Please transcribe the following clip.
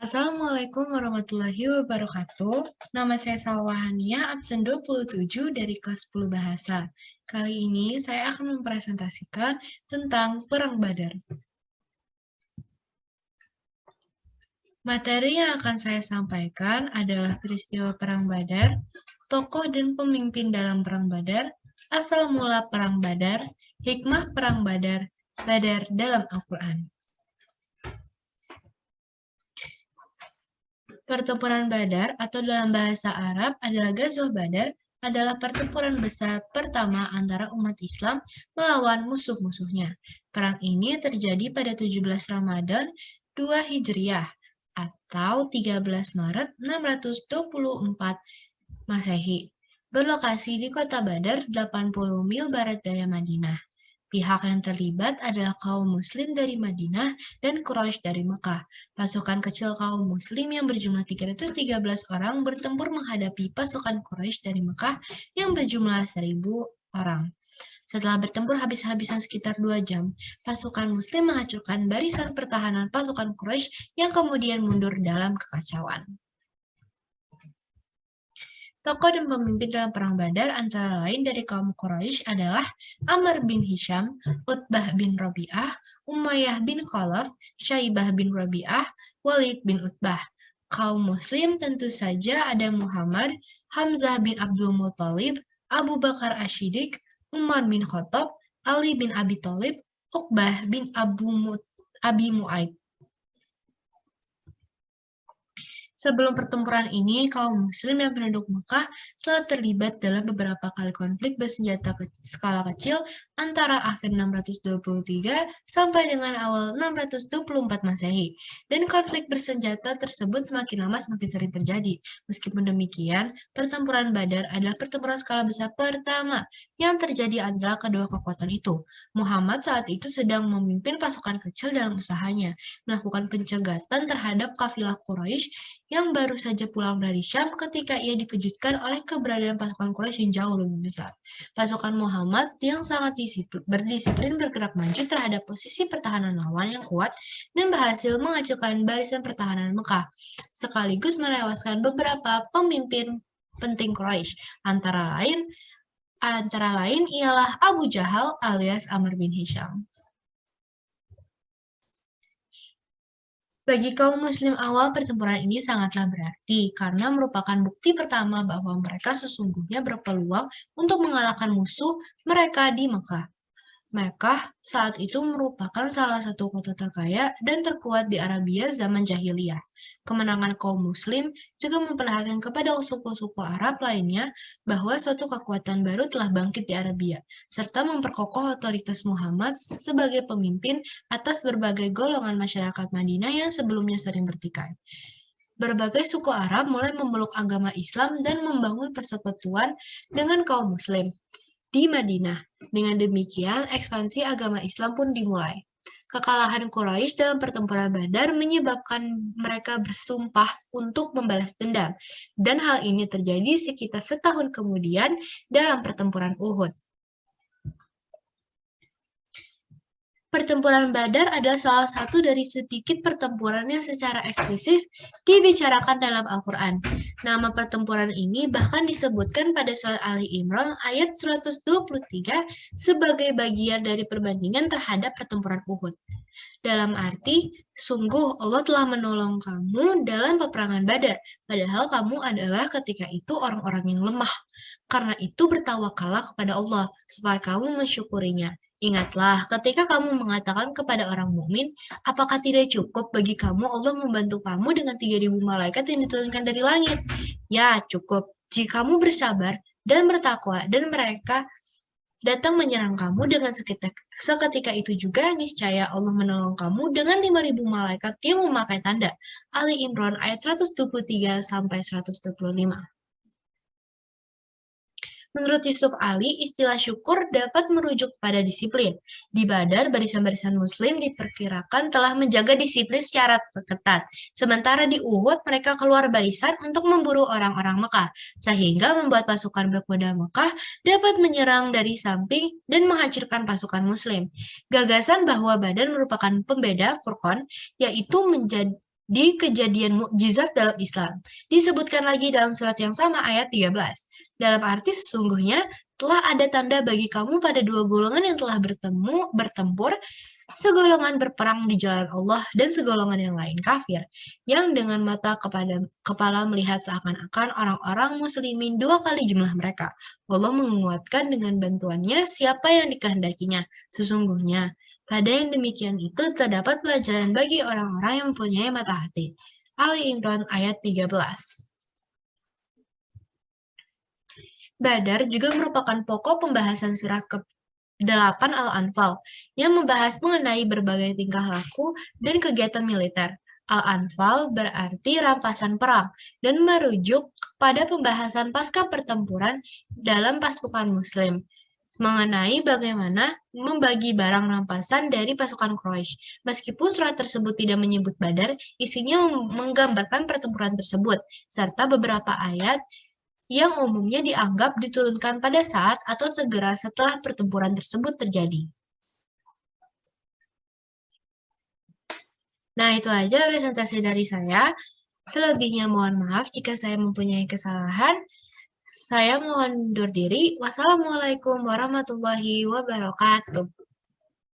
Assalamualaikum warahmatullahi wabarakatuh. Nama saya Salwa Hania, absen 27 dari kelas 10 Bahasa. Kali ini saya akan mempresentasikan tentang Perang Badar. Materi yang akan saya sampaikan adalah peristiwa Perang Badar, tokoh dan pemimpin dalam Perang Badar, asal mula Perang Badar, hikmah Perang Badar, Badar dalam Al-Quran. Pertempuran Badar atau dalam bahasa Arab adalah Ghazwah Badar adalah pertempuran besar pertama antara umat Islam melawan musuh-musuhnya. Perang ini terjadi pada 17 Ramadan 2 Hijriah atau 13 Maret 624 Masehi. Berlokasi di kota Badar 80 mil barat daya Madinah. Pihak yang terlibat adalah kaum muslim dari Madinah dan Quraisy dari Mekah. Pasukan kecil kaum muslim yang berjumlah 313 orang bertempur menghadapi pasukan Quraisy dari Mekah yang berjumlah 1.000 orang. Setelah bertempur habis-habisan sekitar 2 jam, pasukan muslim menghancurkan barisan pertahanan pasukan Quraisy yang kemudian mundur dalam kekacauan. Tokoh dan pemimpin dalam Perang Badar antara lain dari kaum Quraisy adalah Amr bin Hisham, Utbah bin Rabi'ah, Umayyah bin Khalaf, Syaibah bin Rabi'ah, Walid bin Utbah. Kaum Muslim tentu saja ada Muhammad, Hamzah bin Abdul Muthalib, Abu Bakar Ashidik, Umar bin Khattab, Ali bin Abi Thalib, Uqbah bin Abi Mu'aid. Sebelum pertempuran ini, kaum muslim dan penduduk Mekah telah terlibat dalam beberapa kali konflik bersenjata skala kecil antara akhir 623 sampai dengan awal 624 Masehi. Dan konflik bersenjata tersebut semakin lama semakin sering terjadi. Meskipun demikian, pertempuran Badar adalah pertempuran skala besar pertama yang terjadi antara kedua kekuatan itu. Muhammad saat itu sedang memimpin pasukan kecil dalam usahanya, melakukan pencegatan terhadap kafilah Quraisy yang baru saja pulang dari Syam ketika ia dikejutkan oleh keberadaan pasukan Quraisy yang jauh lebih besar. Pasukan Muhammad yang sangat berdisiplin bergerak maju terhadap posisi pertahanan lawan yang kuat dan berhasil mengacaukan barisan pertahanan Mekah, sekaligus menewaskan beberapa pemimpin penting Quraisy. Antara lain ialah Abu Jahal alias Amr bin Hisham. Bagi kaum muslim awal, pertempuran ini sangatlah berarti karena merupakan bukti pertama bahwa mereka sesungguhnya berpeluang untuk mengalahkan musuh mereka di Mekah. Mekah saat itu merupakan salah satu kota terkaya dan terkuat di Arabia zaman jahiliyah. Kemenangan kaum muslim juga memperlihatkan kepada suku-suku Arab lainnya bahwa suatu kekuatan baru telah bangkit di Arabia, serta memperkokoh otoritas Muhammad sebagai pemimpin atas berbagai golongan masyarakat Madinah yang sebelumnya sering bertikai. Berbagai suku Arab mulai memeluk agama Islam dan membangun persekutuan dengan kaum muslim di Madinah. Dengan demikian, ekspansi agama Islam pun dimulai. Kekalahan Quraisy dalam pertempuran Badar menyebabkan mereka bersumpah untuk membalas dendam, dan hal ini terjadi sekitar setahun kemudian dalam pertempuran Uhud. Pertempuran Badar adalah salah satu dari sedikit pertempuran yang secara eksplisit dibicarakan dalam Al-Quran. Nama pertempuran ini bahkan disebutkan pada surat Ali Imran ayat 123 sebagai bagian dari perbandingan terhadap pertempuran Uhud. Dalam arti, sungguh Allah telah menolong kamu dalam peperangan Badar, padahal kamu adalah ketika itu orang-orang yang lemah. Karena itu bertawakallah kepada Allah, supaya kamu mensyukurinya. Ingatlah, ketika kamu mengatakan kepada orang mukmin, apakah tidak cukup bagi kamu Allah membantu kamu dengan 3.000 malaikat yang diturunkan dari langit? Ya, cukup. Jika kamu bersabar dan bertakwa dan mereka datang menyerang kamu dengan seketika itu juga, niscaya Allah menolong kamu dengan 5.000 malaikat yang memakai tanda. Ali Imran ayat 123 sampai 125. Menurut Yusuf Ali, istilah syukur dapat merujuk pada disiplin. Di Badar, barisan-barisan muslim diperkirakan telah menjaga disiplin secara ketat. Sementara di Uhud, mereka keluar barisan untuk memburu orang-orang Mekah, sehingga membuat pasukan berkuda Mekah dapat menyerang dari samping dan menghancurkan pasukan muslim. Gagasan bahwa Badar merupakan pembeda Furqan, yaitu di kejadian mukjizat dalam Islam. Disebutkan lagi dalam surat yang sama ayat 13. Dalam arti sesungguhnya telah ada tanda bagi kamu pada dua golongan yang telah bertempur, segolongan berperang di jalan Allah dan segolongan yang lain kafir, yang dengan mata kepala melihat seakan-akan orang-orang muslimin dua kali jumlah mereka. Allah menguatkan dengan bantuannya siapa yang dikehendakinya. Sesungguhnya, pada yang demikian itu terdapat pelajaran bagi orang-orang yang mempunyai mata hati. Ali Imran ayat 13. Badar juga merupakan pokok pembahasan surat ke-8 Al-Anfal yang membahas mengenai berbagai tingkah laku dan kegiatan militer. Al-Anfal berarti rampasan perang dan merujuk pada pembahasan pasca pertempuran dalam pasukan Muslim mengenai bagaimana membagi barang rampasan dari pasukan Quraisy. Meskipun surat tersebut tidak menyebut Badar, isinya menggambarkan pertempuran tersebut, serta beberapa ayat yang umumnya dianggap diturunkan pada saat atau segera setelah pertempuran tersebut terjadi. Nah, itu aja presentasi dari saya. Selebihnya mohon maaf jika saya mempunyai kesalahan. Saya mohon undur diri. Wassalamualaikum warahmatullahi wabarakatuh.